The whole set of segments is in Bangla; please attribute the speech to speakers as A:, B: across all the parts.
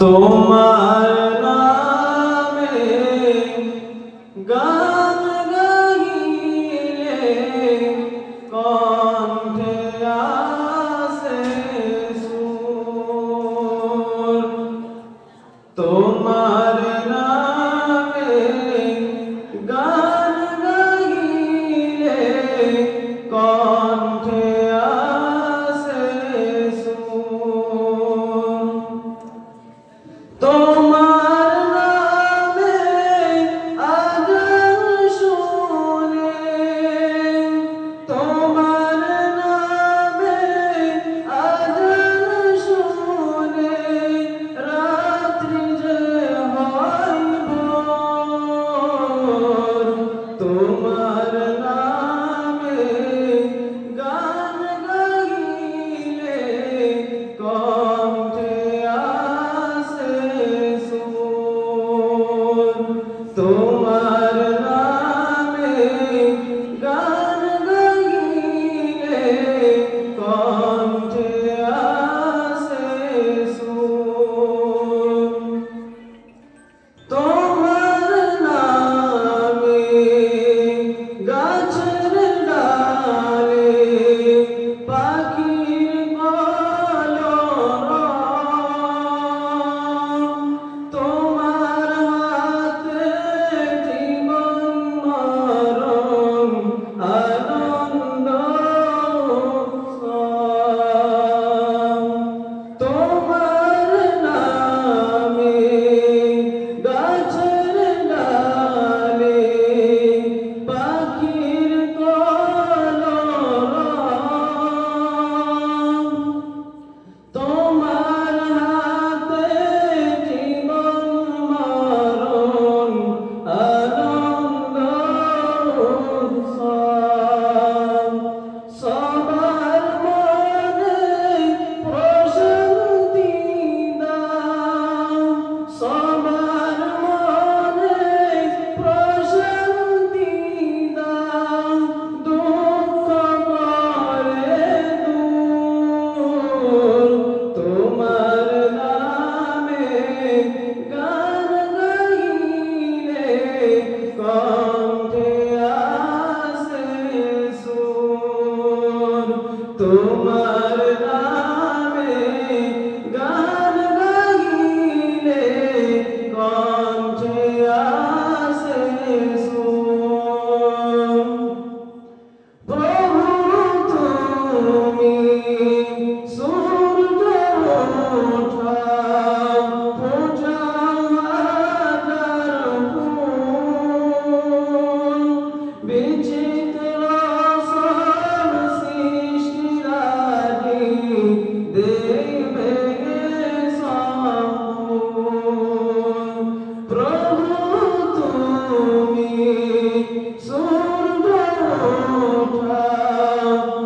A: তোমার নামে গান গাইলে কণ্ঠে আসে সুর, তোমার নামে গান গাইলে কণ্ঠে আসে সুর, তোমার নামে আজান শুনে, তোমার নামে আজান শুনে রাত্রি যে হয় ভোর, তোমার নামে গান গাইলে কণ্ঠে আসে সুর, তোমার নামে গান গাইলে কণ্ঠে আসে সুর, তোমার নামে গাছের ডালে পাখির কলরব, তোমার হাতে জীবন মরণ আনন্দ উৎসব, তোমার নামে গাছের ডালে পাখির কলরব, তোমার হাতে জীবন মরণ আনন্দ উৎসব, সবার মনে প্রশান্তি দাও, সবার মনে প্রশান্তি দাও, দুঃখ করে দূর, তোমার নামে গান গাইলে কণ্ঠে আসে সুর, তোমার নামে গান গাইলে কণ্ঠে আসে সুর, প্রভু তুমি সূর্য ওঠা ফোটাও হাজার ফুল, বিচিত্র সব সৃষ্টিরাজি দেবে সব ফুল, প্রভু তুমি সূর্য ওঠা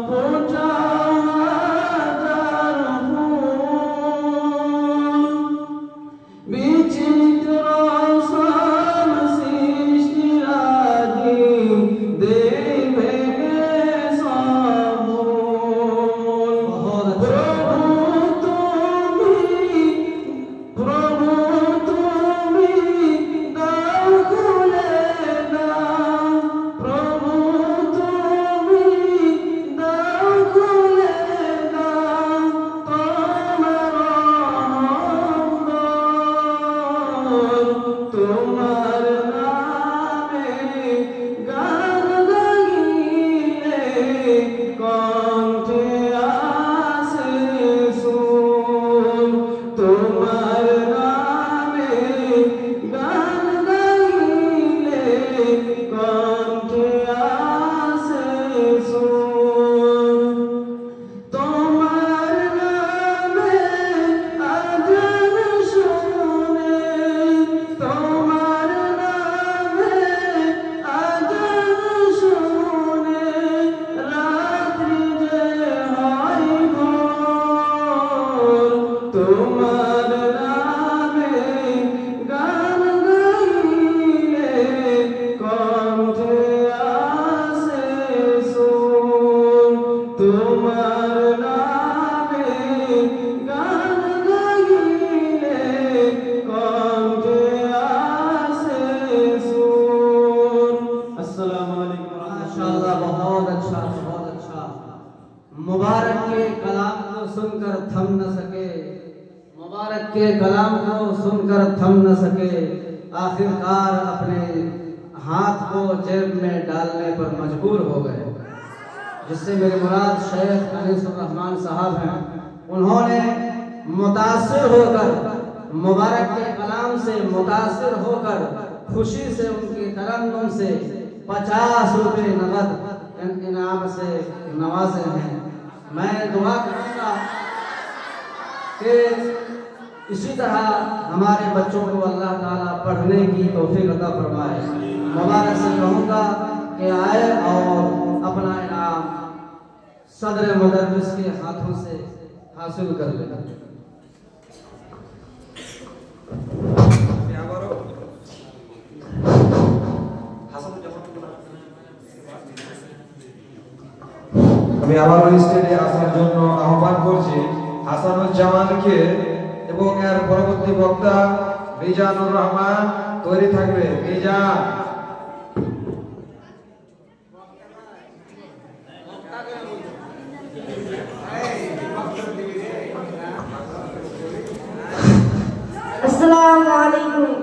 A: ফোটাও হাজার ফুল, বিচিত্র সব সৃষ্টিরাজি দেবে সব ফুল, প্রভু তুমি দাও খুলে দাও, প্রভু তুমি দাও খুলে দাও, তোমার অন্তর, তোমার নামে গান গাইলে কণ্ঠে আসে সুর, তোমার নামে গান গাইলে কণ্ঠে আসে সুর, তোমার নামে আজান শুনে, তোমার নামে আজান শুনে রাত্রি যে হয় ভোর, তোমার নামে গান গাইলে কণ্ঠে আসে সুর, তোমার নামে গান গাইলে मुबारक के कलाम को सुनकर थम न सके, आखिरकार अपने हाथ को जेब में डालने पर मजबूर हो गए। जिससे मेरे मुराद शेख अनीसुर रहमान साहब हैं। उन्होंने मुतासिर होकर, मुबारक के कलाम से मुतासिर होकर, खुशी से उनकी तरन्नुम से 50 रुपये नगद इनाम से नवाजे हैं। मैं दुआ करूँगा कि इसी तरह हमारे बच्चों को अल्लाह ताला पढ़ने की तौफीक अता फरमाए। मुबारक से कहूँगा कि आए और अपना इनाम सदर मुदर्रिस के हाथों से हासिल कर लेगा।
B: আমি আবারও স্টেজে আসার জন্য আহ্বান করছি হাসানুজ্জামানকে এবং এর পরবর্তী বক্তা মিজানুর রহমান তৈরি থাকবে। মিজান
C: अस्सलामु अलैकुम।